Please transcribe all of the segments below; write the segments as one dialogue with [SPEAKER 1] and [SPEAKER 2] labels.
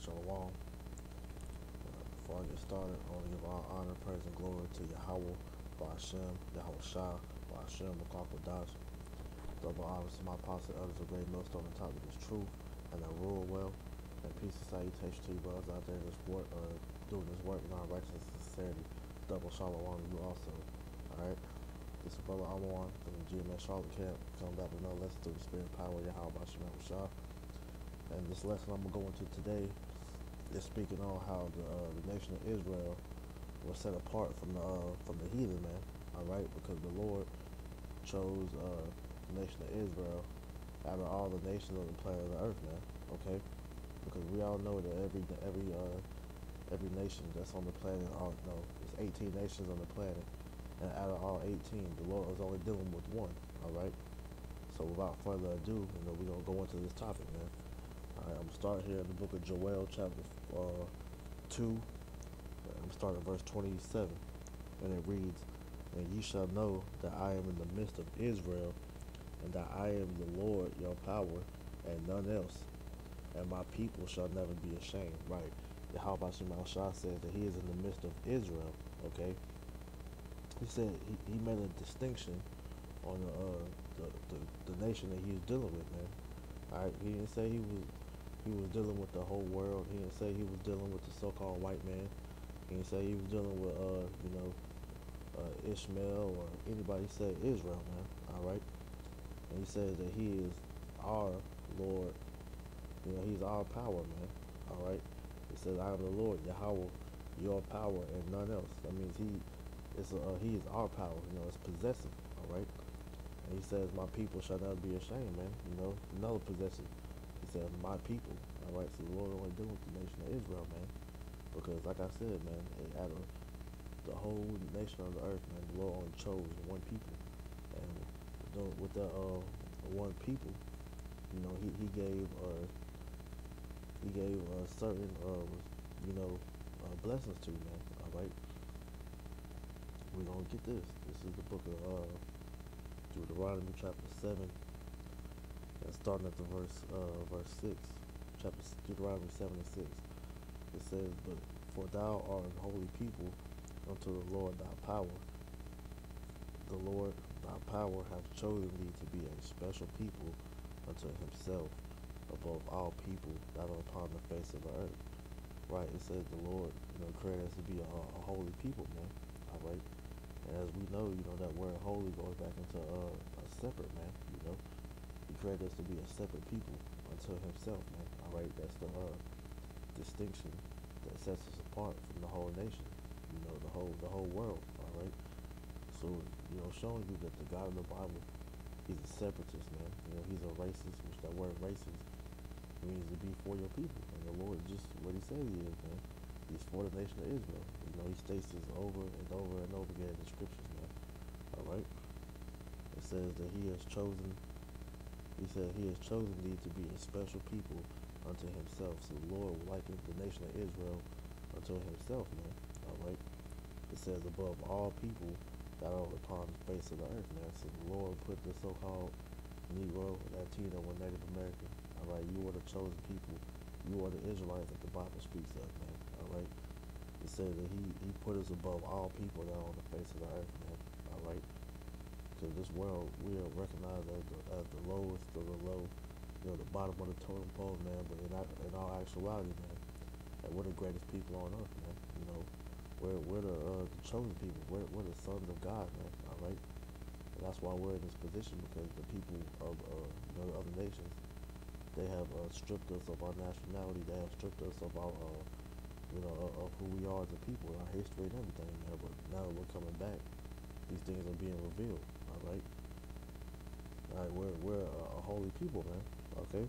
[SPEAKER 1] Shalom. Before I get started, I want to give all honor, praise, and glory to Yahweh, Ba'ashem, Yahweh Shah, Ba'ashem, Makakodash. Double honors to my apostle, elders of great millstone on top of this truth, and that rule well. And peace and salutation to you brothers out there in this work, doing this work in our righteousness and sincerity. Double shalom to you also. Alright? This is Brother Amon from the GMS Charlotte Camp, coming back with another lesson through the spirit and power of Yahweh Ba'ashem, Yahweh Shah. And this lesson I'm going to go into today is speaking on how the nation of Israel was set apart from the heathen, man. All right, because the Lord chose the nation of Israel out of all the nations on the planet of the earth, man. Okay, because we all know that every nation that's on the planet, there's 18 nations on the planet, and out of all 18, the Lord was only dealing with one. All right. So without further ado, we're gonna go into this topic, man. All right, I'm gonna start here in the book of Joel, chapter 2. I'm starting at verse 27, and it reads, "And ye shall know that I am in the midst of Israel, and that I am the Lord your power, and none else. And my people shall never be ashamed." Right? Yahweh Shema Shah says that he is in the midst of Israel. Okay? He said he made a distinction on the nation that he was dealing with, man. All right? He didn't say he was dealing with the whole world. He didn't say he was dealing with the so-called white man. He didn't say he was dealing with Ishmael or anybody. He said Israel, man. All right? And he says that he is our Lord. He's our power, man. All right? He says, "I am the Lord, Yahweh, your power, and none else." That means he is our power. It's possessive. All right? And he says, "My people shall not be ashamed," man. Another possessive. He said, "My people." All right? So the Lord only dealing with the nation of Israel, man. Because, like I said, man, out of the whole nation of the earth, man, the Lord only chose one people. And with the one people, he gave certain blessings to, man. All right, we're gonna get this. This is the book of Deuteronomy, chapter 7, and starting at the verse 6. Deuteronomy 7:6. It says, "But for thou art an holy people unto the Lord thy power. The Lord thy power hath chosen thee to be a special people unto himself above all people that are upon the face of the earth." Right? It says the Lord, created us to be a holy people, man. All right. And as we know, that word holy goes back into a separate, man. He created us to be a separate people unto himself, man. All right. That's the distinction that sets us apart from the whole nation. The whole world. All right. So, showing you that the God of the Bible, he's a separatist, man. He's a racist, which that word racist means to be for your people. And the Lord is just what he says he is, man. He's for the nation of Israel. He states this over and over and over again in the scriptures, man. All right. It says that he has chosen thee to be a special people unto himself. So the Lord likened the nation of Israel unto himself, man. All right. It says above all people that are upon the face of the earth, man. So the Lord put the so-called Negro, Latino, or Native American. All right, you are the chosen people. You are the Israelites that the Bible speaks of, man. All right. It says that he put us above all people that are on the face of the earth, man. All right. Because this world, we are recognized as the lowest of the low, the bottom of the totem pole, man. But in all actuality, man, that we're the greatest people on earth, man. We're the chosen people. We're the sons of God, man. All right. And that's why we're in this position, because the people of the other nations, they have stripped us of our nationality. They have stripped us of our of who we are as a people, our history and everything, man. But now that we're coming back, these things are being revealed. All right. All right. We're a holy people, man. Okay.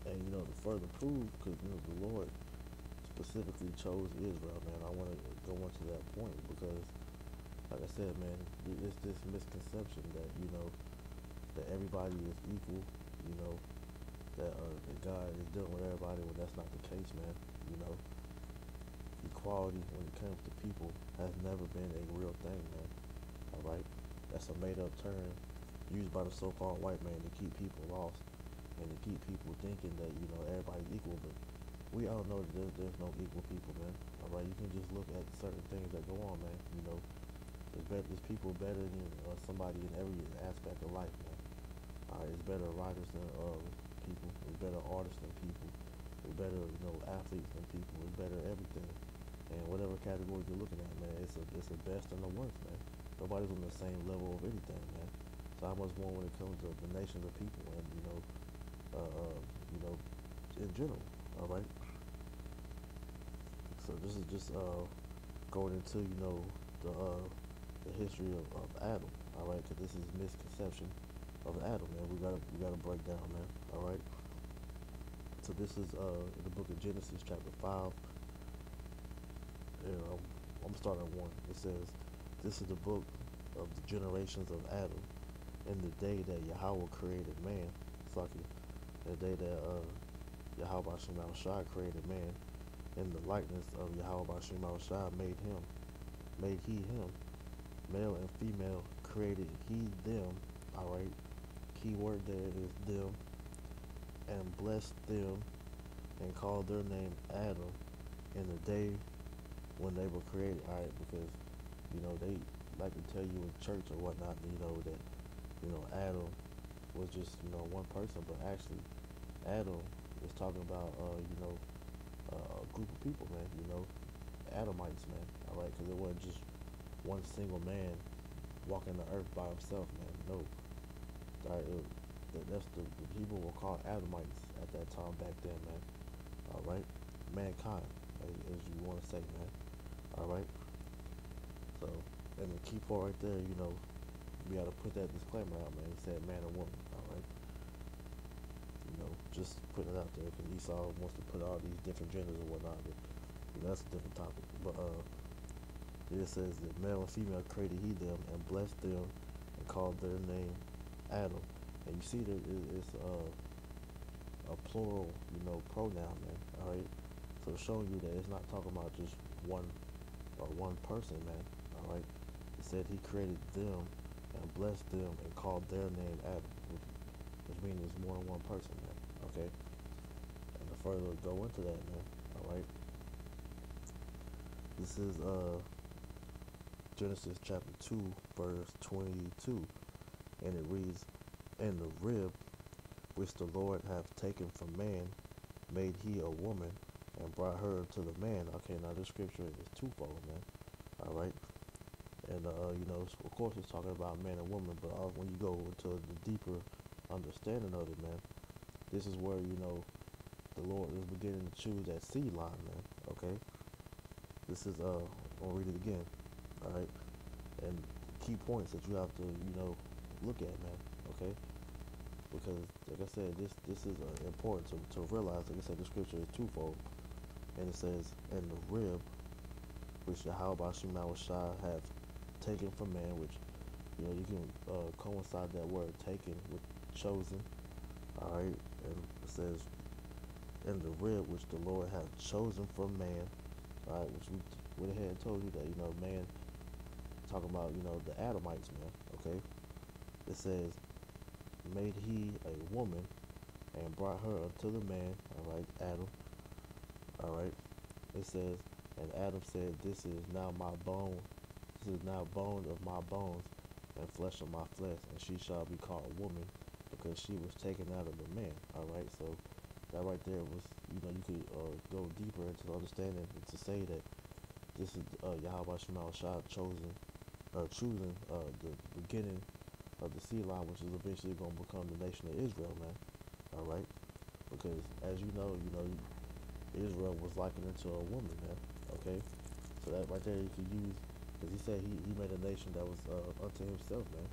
[SPEAKER 1] And to further prove, because the Lord specifically chose Israel, man. I want to go into that point because, like I said, man, it's this misconception that that everybody is equal, that God is dealing with everybody when that's not the case, man. Equality when it comes to people has never been a real thing, man. All right, that's a made-up term used by the so-called white man to keep people lost and to keep people thinking that everybody's equal. But we all know that there's no equal people, man. All right, you can just look at certain things that go on, man. There's people better than somebody in every aspect of life, man. All right, there's better writers than people. There's better artists than people. There's better athletes than people. There's better everything. And whatever category you're looking at, man, it's a best and the worst, man. Nobody's on the same level of anything, man. So how much more when it comes to the nations of people and uh, uh, you know, in general. All right. So this is just going into the history of Adam. All right, because this is misconception of Adam, man. We gotta break down, man. All right. So this is in the book of Genesis, chapter 5, and I'm starting at 1. It says, "This is the book of the generations of Adam, in the day that Yahweh created man." It's like the day that Yahweh Shema Shai created man, in the likeness of Yahweh Shema Shai made he him, male and female created he them. All right, key word there is them, and blessed them, and called their name Adam in the day when they were created. All right, because they like to tell you in church or whatnot, that Adam was just one person, but actually Adam is talking about a group of people, man. Adamites, man. All right, because it wasn't just one single man walking the earth by himself, man. No, all right, that's the people were called Adamites at that time back then, man. All right, mankind, as you want to say, man. All right. So, and the key part right there, we got to put that disclaimer out, man. It said man and woman. All right. Just putting it out there because Esau wants to put all these different genders and whatnot. But that's a different topic. But it says that male and female created he them and blessed them and called their name Adam. And you see that it's a plural, pronoun, man. All right. So showing you that it's not talking about just one person, man. All right. It said he created them and blessed them and called their name Adam, which means it's more than one person, man. Okay. And to further go into that, man. All right. This is Genesis chapter 2, verse 22, and it reads, "And the rib which the Lord hath taken from man, made he a woman, and brought her to the man." Okay, now this scripture is twofold, man. All right, and of course, it's talking about man and woman, but when you go into the deeper understanding of it, man, this is where the Lord is beginning to choose that seed line, man. Okay, this is I'll read it again. All right, and key points that you have to look at, man. Okay, because like I said, this is important to realize. Like I said, the scripture is twofold, and it says, "And the rib which Yahweh Shema Shai have taken from man," which you can coincide that word "taken" with "chosen." All right, and it says, "And the rib which the Lord hath chosen from man." All right, which we went ahead and told you that man, talking about the Adamites, man. Okay, it says, "Made he a woman and brought her unto the man." All right, Adam. All right, it says, "And Adam said, This is now my bone. This is now bone of my bones and flesh of my flesh, and she shall be called woman, because she was taken out of the man." All right, so that right there was, you could go deeper into the understanding to say that this is Yahweh Shema Shai choosing the beginning of the seed line, which is eventually going to become the nation of Israel, man. All right, because as Israel was likened into a woman, man. Okay, so that right there you could use, because he said he made a nation that was unto himself, man.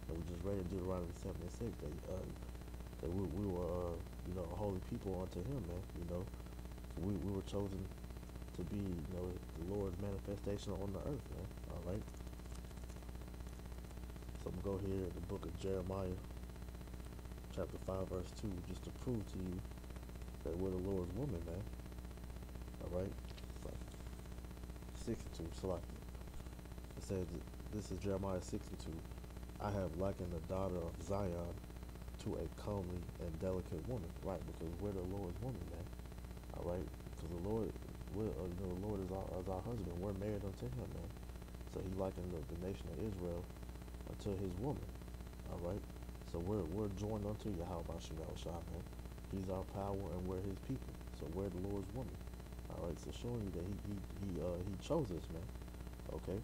[SPEAKER 1] And we just read in Deuteronomy 7:6 that we were a holy people unto him, man. We were chosen to be the Lord's manifestation on the earth, man. All right. So I'm gonna go here in the book of Jeremiah, chapter 5, verse 2, just to prove to you that we're the Lord's woman, man. All right. So 62, select it. Says, this is Jeremiah 62. "I have likened the daughter of Zion to a comely and delicate woman, right? Because we're the Lord's woman, man. All right, because the Lord, the Lord is our husband. We're married unto Him, man. So He likened the nation of Israel unto His woman. All right, so we're joined unto Yahweh Shemel Shah, man. He's our power, and we're His people. So we're the Lord's woman. All right, so showing you that he chose us, man. Okay,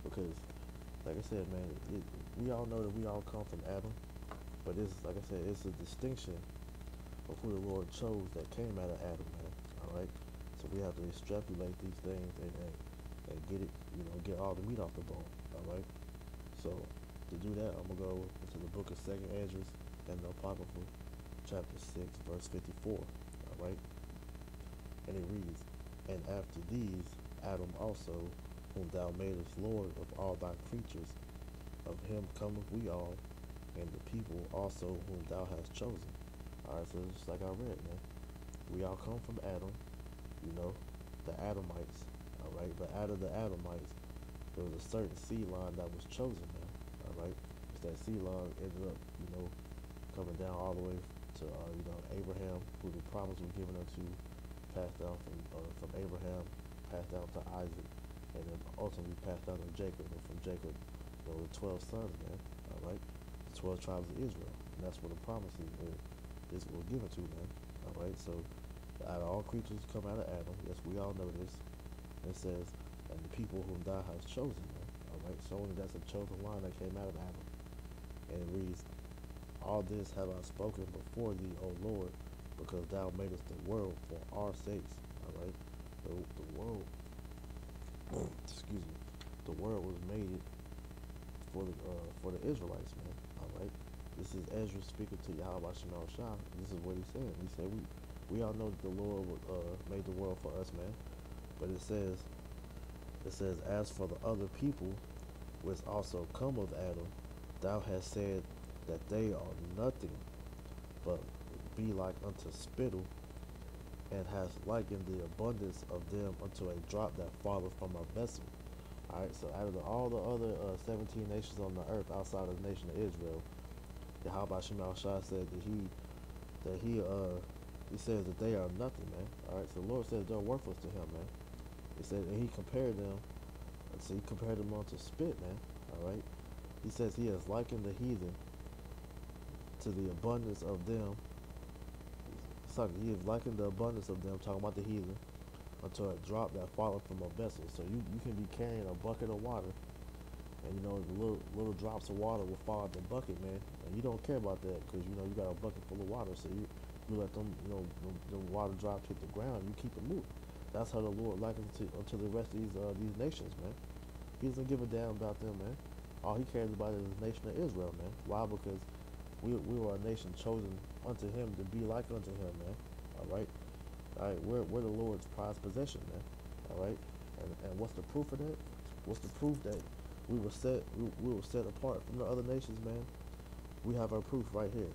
[SPEAKER 1] because like I said, man, we all know that we all come from Adam, but it's like I said, it's a distinction of who the Lord chose that came out of Adam, man. All right, so we have to extrapolate these things and get it, get all the meat off the bone. All right, so to do that, I'm gonna go into the book of Second Esdras and the Apocrypha, chapter 6, verse 54. All right, and it reads, "And after these, Adam also, whom thou madest Lord of all thy creatures, of him cometh we all, and the people also whom thou hast chosen." All right, so just like I read, man, we all come from Adam, the Adamites. All right, but out of the Adamites, there was a certain seed line that was chosen, man. All right, it's that seed line ended up, coming down all the way to, Abraham, who the promise was given unto, passed down from Abraham, passed down to Isaac, and then ultimately passed down to Jacob, and from Jacob, the 12 sons, man. All right, the 12 tribes of Israel, and that's where the promises were given to, man. All right, so out of all creatures come out of Adam. Yes, we all know this. It says, "And the people whom thou hast chosen," man. All right, showing that's a chosen line that came out of Adam, and it reads, "All this have I spoken before thee, O Lord, because thou madest the world for our sakes." All right, the world, excuse me, the world was made for the Israelites, man. All right, this is Ezra speaking to Yahweh Shemel Shah. This is what he said. He said, we all know that the Lord made the world for us, man. But it says, "As for the other people, which also come of Adam, thou hast said that they are nothing, but be like unto spittle, and hast likened the abundance of them unto a drop that falleth from a vessel." All right, so out of all the other 17 nations on the earth outside of the nation of Israel, Yahweh Shemel Shah said he says that they are nothing, man. All right, so the Lord says they're worthless to Him, man. He said, and He compared them. So He compared them unto spit, man. All right. He says He has likened the heathen to the abundance of them. He has likened the abundance of them, talking about the heathen, unto a drop that falleth from a vessel. So you can be carrying a bucket of water, and the little drops of water will fall out the bucket, man. And you don't care about that because you got a bucket full of water. So you let them, the water drops hit the ground. You keep it moving. That's how the Lord likens unto the rest of these nations, man. He doesn't give a damn about them, man. All He cares about is the nation of Israel, man. Why? Because we were a nation chosen unto Him to be like unto Him, man. All right. All right, we're the Lord's prized possession, man. All right, and what's the proof of that? What's the proof that we were set apart from the other nations, man? We have our proof right here.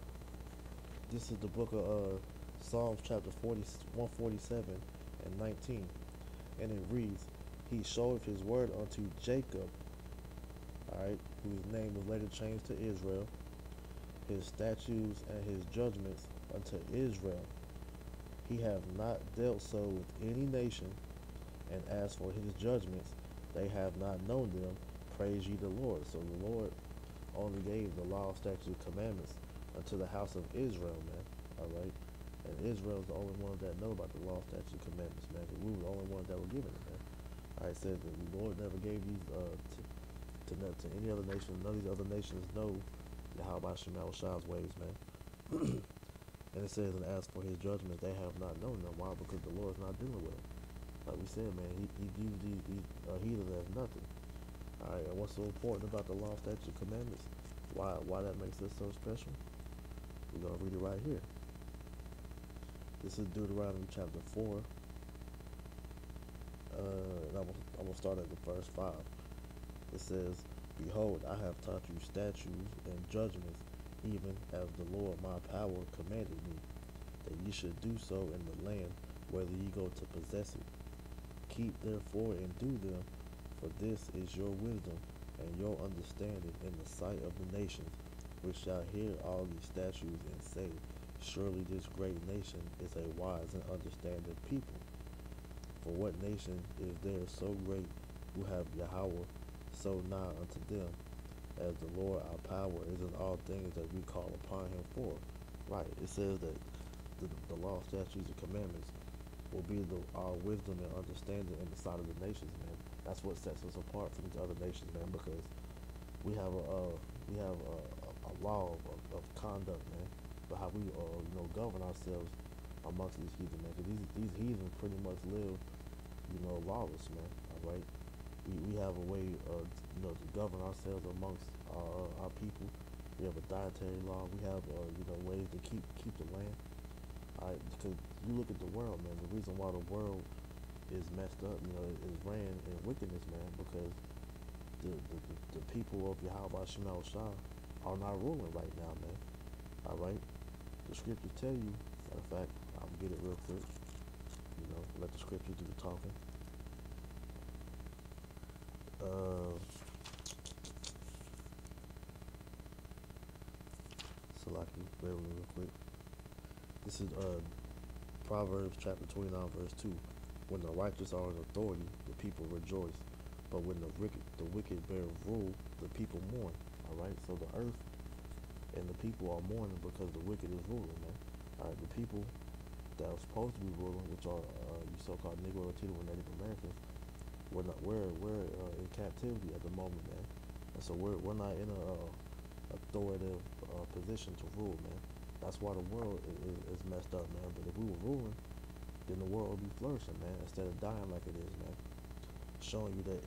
[SPEAKER 1] This is the book of Psalms, chapter 147 and 19, and it reads, "He showed His word unto Jacob," all right, whose name was later changed to Israel, "His statutes and His judgments unto Israel. He hath not dealt so with any nation, and as for His judgments, they have not known them. Praise ye the Lord." So the Lord only gave the law, statutes, commandments unto the house of Israel, man. All right, and Israel is the only one that know about the law, statutes, commandments, man. Because we were the only ones that were given it, man. All right, it says that the Lord never gave these to any other nation. None of these other nations know Yahweh Shemel Shah's ways, man. And it says, "And as for His judgments, they have not known them." Why? Because the Lord's not dealing with them. Like we said, man, He views these heathens as nothing. All right, and what's so important about the law, statutes, and commandments? Why that makes us so special? We're gonna read it right here. This is Deuteronomy chapter 4. And I'm gonna start at the verse 5. It says, "Behold, I have taught you statutes and judgments, even as the Lord my power commanded me, that ye should do so in the land whether ye go to possess it. Keep therefore and do them, for this is your wisdom and your understanding in the sight of the nations, which shall hear all these statutes and say, surely this great nation is a wise and understanding people. For what nation is there so great who have Yahweh so nigh unto them, as the Lord our power is in all things that we call upon him for? Right, it says that the law, statutes, and commandments will be our wisdom and understanding in the sight of the nations, man. That's what sets us apart from the other nations, man, because we have a law of conduct, man, for how we govern ourselves amongst these heathen, man. Because these heathen pretty much live, lawless, man. All right, we have a way of to govern ourselves amongst our people. We have a dietary law. We have ways to keep the land. All right, because you look at the world, man. The reason why the world is messed up, is ran in wickedness, man, because the people of Yahweh Shema Shah are not ruling right now, man. All right, the scriptures tell you. Matter of fact, I'll get it real quick. Let the scriptures do the talking. So like, bear with me real quick. This is Proverbs chapter 29, verse 2. When the righteous are in authority, the people rejoice. But when the wicked bear rule, the people mourn. All right, so the earth and the people are mourning because the wicked is ruling, man. All right, the people that are supposed to be ruling, which are you so-called Negro, Latino, and Native Americans, we're in captivity at the moment, man. And so we're not in a authoritative position to rule, man. That's why the world is messed up, man. But if we were ruling, then the world would be flourishing, man, instead of dying like it is, man. Showing you that,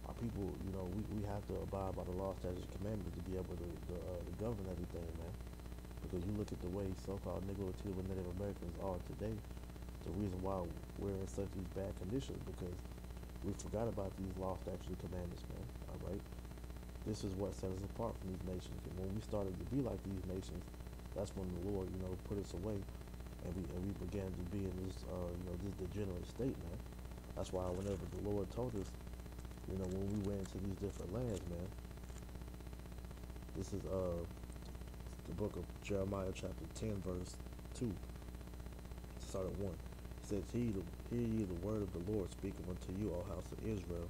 [SPEAKER 1] our people, we have to abide by the law, statutes, and commandments to be able to govern everything, man. Because you look at the way so-called Negro, Latino, and Native Americans are today, the reason why we're in such these bad conditions, because we forgot about these law, statutes, and commandments, man. All right? This is what set us apart from these nations. And when we started to be like these nations, that's when the Lord, put us away, and we began to be in this, this degenerate state, man. That's why whenever the Lord told us, when we went into these different lands, man, this is the book of Jeremiah chapter 10, verse 2. Start at 1. It says, hear ye the word of the Lord speaking unto you, O house of Israel.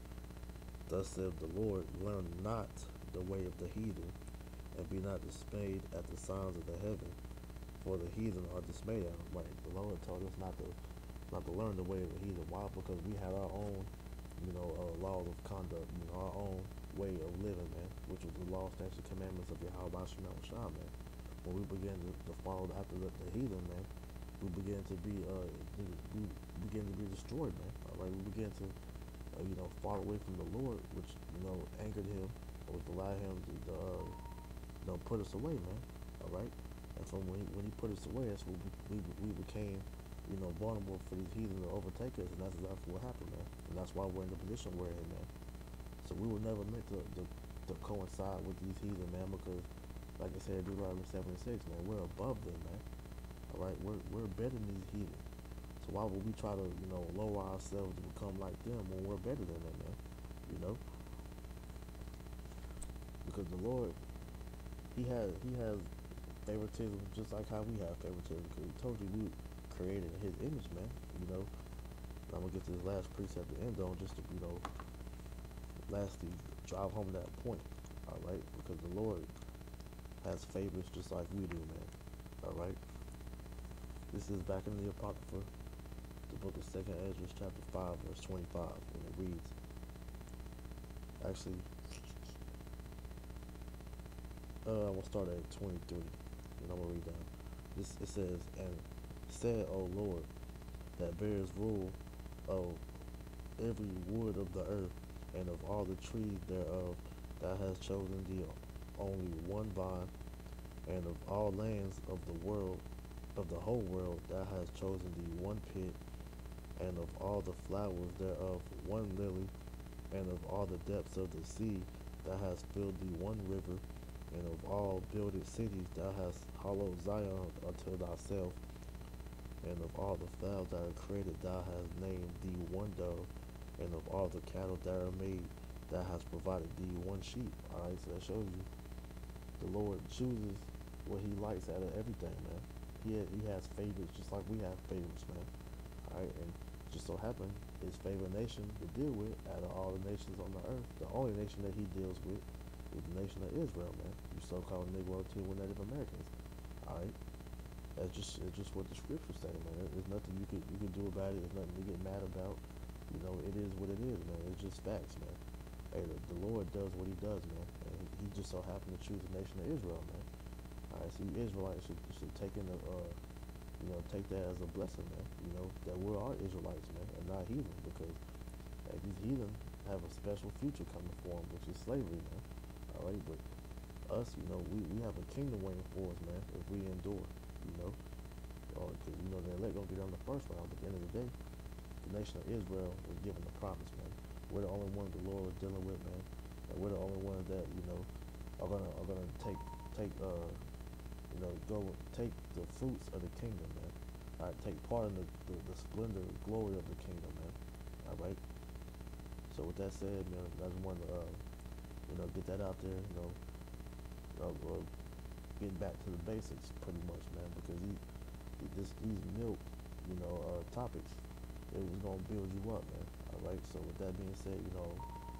[SPEAKER 1] Thus saith the Lord, learn not the way of the heathen, and be not dismayed at the signs of the heaven, for the heathen are dismayed at them. Right. The Lord told us not to learn the way of the heathen. Why? Because we had our own, laws of conduct, our own way of living, man, which was the law, statutes, commandments of Yahweh Shema Shah, man. When we began to follow after the heathen, man, we began to be destroyed, man. All right, we began to fall away from the Lord, which angered him, which allowed him to put us away, man. All right, and from when he put us away, that's when we became vulnerable for these heathen to overtake us, and that's exactly what happened, man. And that's why we're in the position we're in, man. So we were never meant to coincide with these heathen, man, because, like I said, Deuteronomy 7:6, man, we're above them, man. All right, we're better than these heathen. So why would we try to, lower ourselves to become like them when we're better than them, man? Because the Lord, He has favoritism just like how we have favoritism. Because He told you we were created in His image, man. I'm gonna get to this last precept to end on, just to lastly drive home that point. All right, because the Lord has favors just like we do, man. All right. This is back in the Apocrypha, the book of 2nd Ezra, chapter 5, verse 25, and it reads, actually, I will start at 23, and I'm going to read down. It says, and said, O Lord, that bears rule of every wood of the earth, and of all the trees thereof, thou hast chosen thee only one vine, and of all lands of the world, of the whole world, thou hast chosen thee one pit, and of all the flowers thereof one lily, and of all the depths of the sea thou hast filled thee one river, and of all builded cities thou hast hollowed Zion unto thyself, and of all the fowls that are created thou hast named thee one dove, and of all the cattle that are made thou hast provided thee one sheep. Alright, so that shows you The Lord chooses what He likes out of everything, man. He has favorites just like we have favorites, man. All right, and just so happened His favorite nation to deal with out of all the nations on the earth, the only nation that He deals with is the nation of Israel, man. You so-called Negro team with Native Americans. All right, it's just what the scriptures say, man. There's nothing you can do about it. There's nothing to get mad about. You know, it is what it is, man. It's just facts, man. Hey, the Lord does what He does, man. And He just so happened to choose the nation of Israel, man. All right, so you Israelites should take in the take that as a blessing, man. You know that we are Israelites, man, and not heathen, because hey, these heathen have a special future coming for them, which is slavery, man. All right, but us, we have a kingdom waiting for us, man, if we endure, you know. Because the elect gonna get on the first round, but at the end of the day, the nation of Israel was given the promise, man. We're the only ones the Lord was dealing with, man, and we're the only ones that are gonna go take the fruits of the kingdom, man. All right, take part in the splendor and glory of the kingdom, man. All right. So with that said, man, I just wanted to get that out there, getting back to the basics pretty much, man, because these milk, topics, it was gonna build you up, man. All right. So with that being said,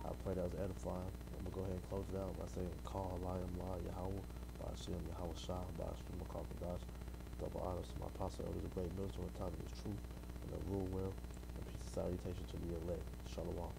[SPEAKER 1] I pray that was edifying. I'm gonna go ahead and close it out by saying, "Call Alayim La Yahweh, Ba'ashem Yahweh Shah, Ba'ashem Makakadash." Double honors to my apostle elders, a great minister on the topic is truth and the rule well, and peace and salutation to the elect. Shalom.